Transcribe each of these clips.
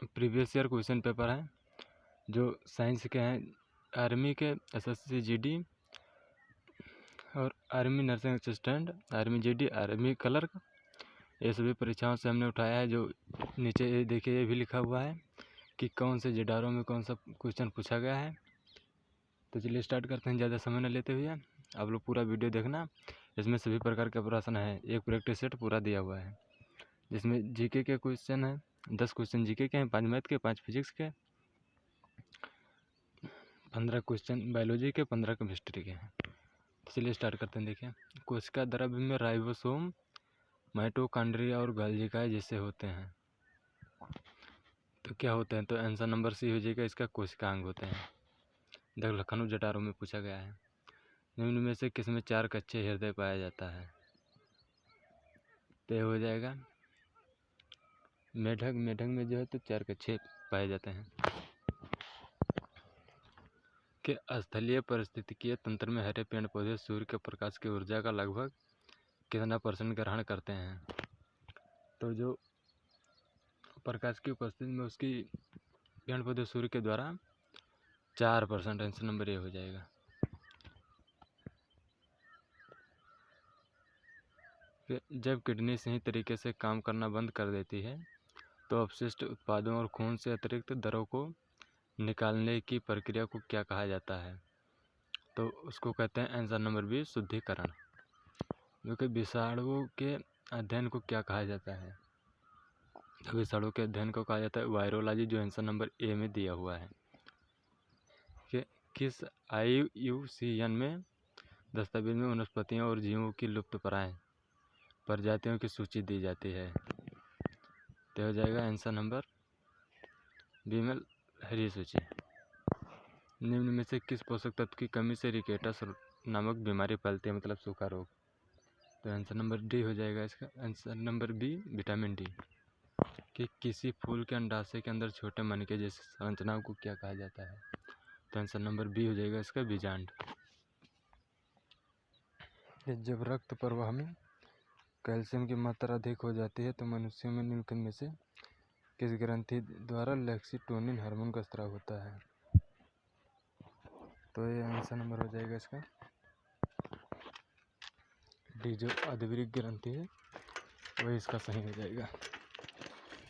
Previous year question paper हैं जो science के हैं, आर्मी के SSC GD और army nursing assistant, army GD, army clerk, ये सभी परीक्षाओं से हमने उठाया है। जो नीचे ये देखिए ये भी लिखा हुआ है कि कौन से JDARO में कौन सा क्वेश्चन पूछा गया है। तो चलिए स्टार्ट करते हैं ज़्यादा समय न लेते हुए। आप लोग पूरा वीडियो देखना, इसमें सभी प्रकार के प्रश्न हैं। एक प्रैक्टिस सेट पूरा दिया हुआ है जिसमें GK के क्वेश्चन हैं, 10 क्वेश्चन GK के हैं, 5 मैथ के, 5 फिजिक्स के, 15 क्वेश्चन बायोलॉजी के, 15 केमिस्ट्री के हैं। तो चलिए स्टार्ट करते हैं। देखिए कोशिका द्रव्य में राइबोसोम, माइटोकॉन्ड्रिया और गोल्गी जैसे होते हैं तो क्या होते हैं? तो आंसर नंबर C हो जाएगा, इसका कोशिकांग होते हैं। लखनऊ JDARO में पूछा गया है। निम्न में से किसमें 4 कच्चे हृदय पाया जाता है? तो हो जाएगा मेढक। मेढक में जो है तो 4 कच्चे पाए जाते हैं। कि स्थलीय पारिस्थितिकीय तंत्र में हरे पेड़ पौधे सूर्य के प्रकाश की ऊर्जा का लगभग कितना % ग्रहण करते हैं? तो जो प्रकाश की उपस्थिति में उसकी पेड़ पौधे सूर्य के द्वारा 4%, आंसर नंबर A हो जाएगा। जब किडनी सही तरीके से काम करना बंद कर देती है तो अपशिष्ट उत्पादों और खून से अतिरिक्त द्रव को निकालने की प्रक्रिया को क्या कहा जाता है? तो उसको कहते हैं आंसर नंबर B, शुद्धिकरण। जो कि विषाणुओं के अध्ययन को क्या कहा जाता है? विषाणु के अध्ययन को कहा जाता है वायरोलॉजी, जो आंसर नंबर A में दिया हुआ है। कि किस IUCN में दस्तावेज में वनस्पतियों और जीवों की लुप्तप्राय प्रजातियों की सूची दी जाती है? तो हो जाएगा आंसर नंबर B में हरी सूची। निम्न में से किस पोषक तत्व की कमी से रिकेटस नामक बीमारी फैलती है, मतलब सूखा रोग? तो आंसर नंबर D हो जाएगा इसका, answer number B, vitamin D। कि किसी फूल के अंडाशय के अंदर छोटे मनके जैसे संरचनाओं को क्या कहा जाता है? तो आंसर नंबर B हो जाएगा इसका, बीजांड। जब रक्त प्रवाह में कैल्शियम की मात्रा अधिक हो जाती है तो मनुष्यों में निम्नलिखित में से किस ग्रंथि द्वारा लैक्टोनिन हार्मोन का स्राव होता है? तो ये आंसर नंबर हो जाएगा इसका D, जो अधवृक्क ग्रंथि है वही इसका सही हो जाएगा।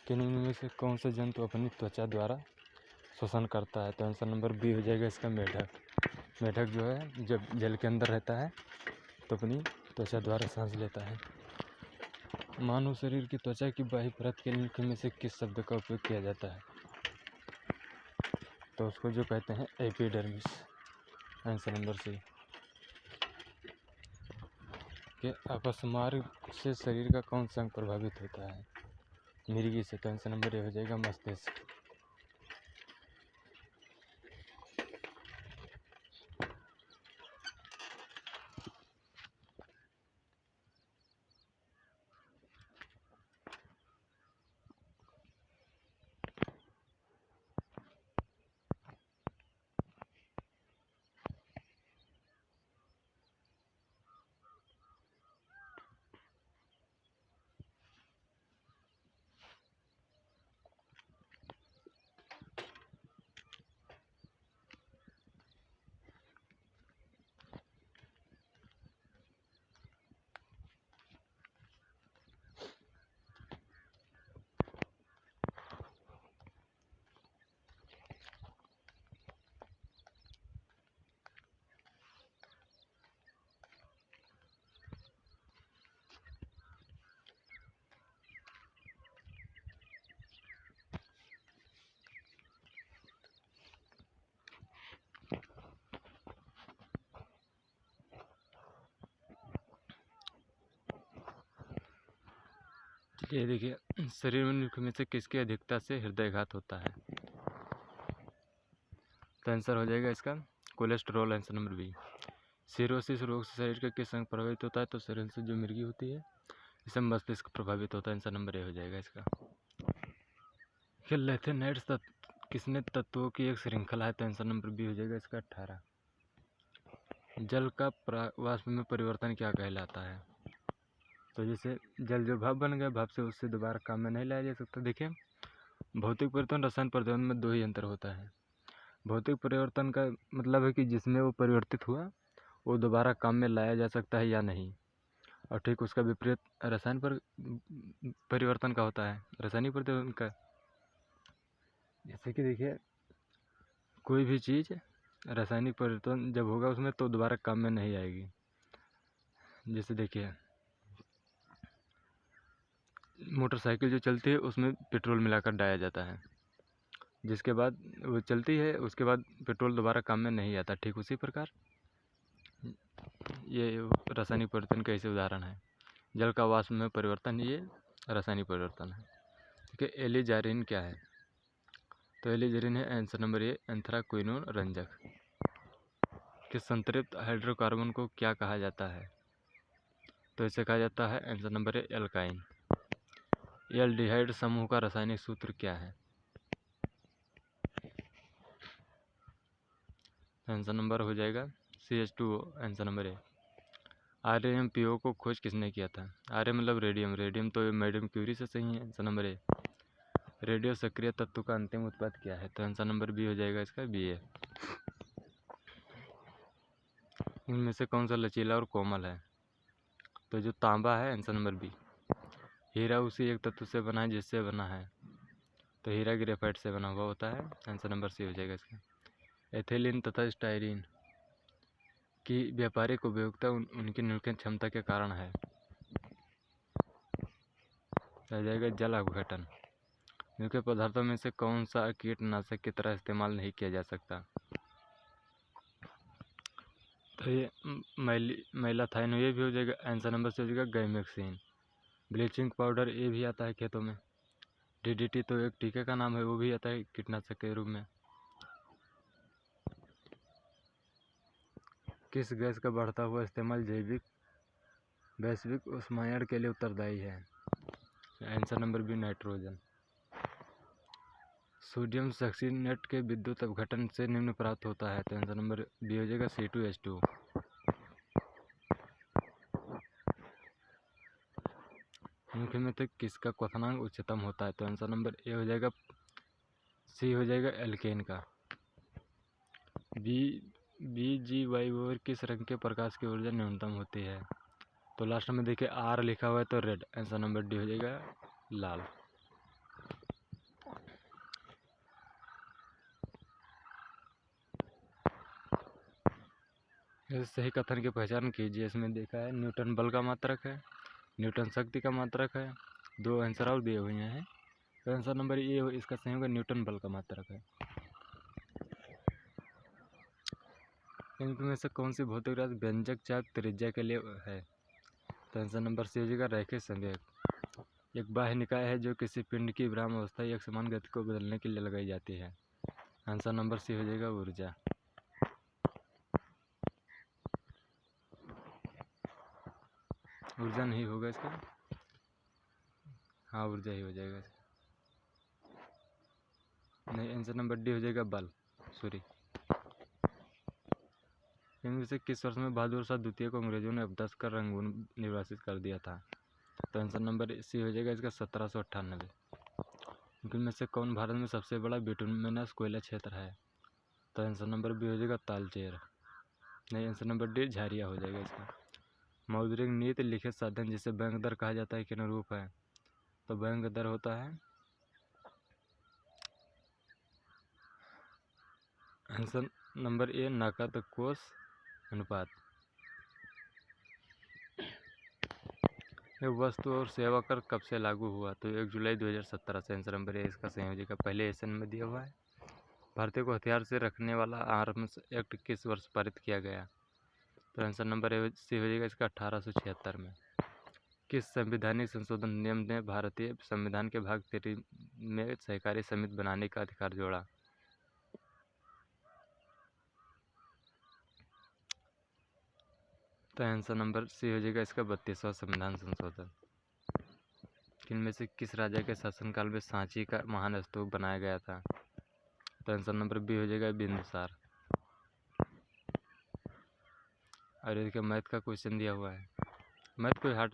कि निम्न में से कौन सा जंतु अपनी त्वचा द्वारा शोषण करता है? तो आंसर नंबर B हो जाएगा इसका, मेढक। मेढक जो है जब जल के अंदर रहता है तो अपनी त्वचा द्वारा सांस लेता है। मानव शरीर की त्वचा की बाह्य परत के निम्नलिखित में से किस शब्द का उपयोग किया जाता है? तो उसको जो कहते हैं एपिडर्मिस, आंसर नंबर C। कि अपस्मार्ग से शरीर का कौन सा अंग प्रभावित होता है? मिर्गी से। तो आंसर नंबर A हो जाएगा, मस्तिष्क। ये देखिए शरीर में निम्नलिखित में से किसकी अधिकता से हृदयघात होता है? तो आंसर हो जाएगा इसका cholesterol, answer number B। Cirrhosis रोग से शरीर का किस अंग प्रभावित होता है? तो शरीर से जो मिर्गी होती है इससे मस्तिष्क प्रभावित होता है, आंसर नंबर A हो जाएगा इसका। कि लेथेनाइड्स किसने तत्वों की एक श्रृंखला है? तो आंसर नंबर B हो जाएगा इसका, 18। जल का वाष्प में परिवर्तन क्या कहलाता है? तो जैसे जल जो भाप बन गया, भाप से उससे दोबारा काम में नहीं लाया जा सकता। देखिए भौतिक परिवर्तन रासायनिक परिवर्तन में दो ही अंतर होता है। भौतिक परिवर्तन का मतलब है कि जिसमें वो परिवर्तित हुआ वो दोबारा काम में लाया जा सकता है या नहीं, और ठीक उसका विपरीत रासायनिक परिवर्तन का होता है। रासायनिक परिवर्तन का जैसे कि देखिए, कोई भी चीज़ रासायनिक परिवर्तन जब होगा उसमें तो दोबारा काम में नहीं आएगी। जैसे देखिए, मोटरसाइकिल जो चलती है उसमें पेट्रोल मिलाकर डाला जाता है, जिसके बाद वो चलती है, उसके बाद पेट्रोल दोबारा काम में नहीं आता। ठीक उसी प्रकार ये रासायनिक परिवर्तन का ऐसे उदाहरण है। जल का वाष्प में परिवर्तन, ये रासायनिक परिवर्तन है। ठीक है, एलिजारिन क्या है? तो एलिजारिन है आंसर नंबर ए एंथ्राक्विनोन रंजक। कि संतृप्त हाइड्रोकार्बन को क्या कहा जाता है? तो इसे कहा जाता है answer number A alkyne. Aldehyde समूह का रासायनिक सूत्र क्या है? आंसर नंबर हो जाएगा CH2O, answer number A. RMPO को खोज किसने किया था? आर्य मतलब रेडियम, रेडियम तो मैडम क्यूरी से सही है, आंसर नंबर ए। रेडियो सक्रिय तत्व का अंतिम उत्पाद क्या है? तो आंसर नंबर बी हो जाएगा इसका, BA। इनमें से कौन सा लचीला और कोमल है? तो जो तांबा है, आंसर नंबर बी। हीरा उसी एक तत्व से बना है जिससे बना है, तो हीरा ग्रेफाइट से बना हुआ होता है, आंसर नंबर सी हो जाएगा इसका। एथिलीन तथा स्टायरीन की व्यापारिक उपयोगिता उनकी निष्क्रिय क्षमता के कारण है, आ जाएगा जल अपघटन। इनके पदार्थों में से कौन सा कीटनाशक की तरह इस्तेमाल नहीं किया जा सकता? तो ये मैलाथाइन, ये भी हो जाएगा, आंसर नंबर से हो जाएगा गैमेक्सिन। ब्लीचिंग पाउडर ये भी आता है खेतों में। DDT तो एक टीके का नाम है, वो भी आता है कीटनाशक के रूप में। किस गैस का बढ़ता हुआ इस्तेमाल जैविक वैश्विक उष्मायन के लिए उत्तरदायी है? Answer number B nitrogen. Sodium succinate के विद्युत अपघटन से निम्न प्राप्त होता है, तो आंसर नंबर बी हो जाएगा C2H2। मुख्य में तो किसका क्वथनांक उच्चतम होता है? तो आंसर नंबर ए हो जाएगा, सी हो जाएगा एल्केन का। BGY किस रंग के प्रकाश की ऊर्जा न्यूनतम होती है? तो लास्ट में देखिए R लिखा हुआ है तो रेड, आंसर नंबर डी हो जाएगा लाल। सही कथन की पहचान कीजिए। इसमें देखा है न्यूटन बल का मात्रक है, न्यूटन शक्ति का मात्रक है, दो आंसर और दिए हुए हैं, तो आंसर नंबर ए इसका सही होगा, न्यूटन बल का मात्रक है। इनमें से कौन सी भौतिक राशि व्यंजक चाप त्रिज्या के लिए है? तो आंसर नंबर सी हो जाएगा रैखिक संवेग। एक बाह्य निकाय है जो किसी पिंड की विराम अवस्था एक समान गति को बदलने के लिए लगाई जाती है, आंसर नंबर सी हो जाएगा ऊर्जा। ऊर्जा नहीं होगा इसका, हाँ ऊर्जा ही हो जाएगा इसका, नहीं आंसर नंबर डी हो जाएगा बल, सॉरी। इनमें से किस वर्ष में बहादुर शाह द्वितीय को अंग्रेजों ने अपदस्थ कर रंगून निर्वासित कर दिया था? तो आंसर नंबर सी हो जाएगा इसका 1798। इनमें से कौन भारत में सबसे बड़ा बिटुमिनस कोयला क्षेत्र है? तो आंसर नंबर बी हो जाएगा तालचेर, नहीं आंसर नंबर डी झारिया हो जाएगा इसका। मौद्रिक नीति लिखित साधन जिसे बैंक दर कहा जाता है किन अनुरूप है? तो बैंक दर होता है आंसर नंबर ए नकद कोष अनुपात। वस्तु और सेवा कर कब से लागू हुआ? तो 1 जुलाई 2017 से, आंसर नंबर ए इसका सही हो जाएगा, पहले एशियन में दिया हुआ है। भारतीय को हथियार से रखने वाला आर्म्स एक्ट किस वर्ष पारित किया गया? तो आंसर नंबर ए सी हो जाएगा इसका 1876 में। किस संवैधानिक संशोधन नियम ने भारतीय संविधान के भाग 3 में सहकारी समिति बनाने का अधिकार जोड़ा? तो आंसर नंबर सी हो जाएगा इसका 32वां संविधान संशोधन। इनमें से किस राजा के शासनकाल में सांची का महान स्तूप बनाया गया था? तो आंसर नंबर बी हो जाएगा बिंदुसार। और इसके मैथ का क्वेश्चन दिया हुआ है, मैथ कोई हार्ड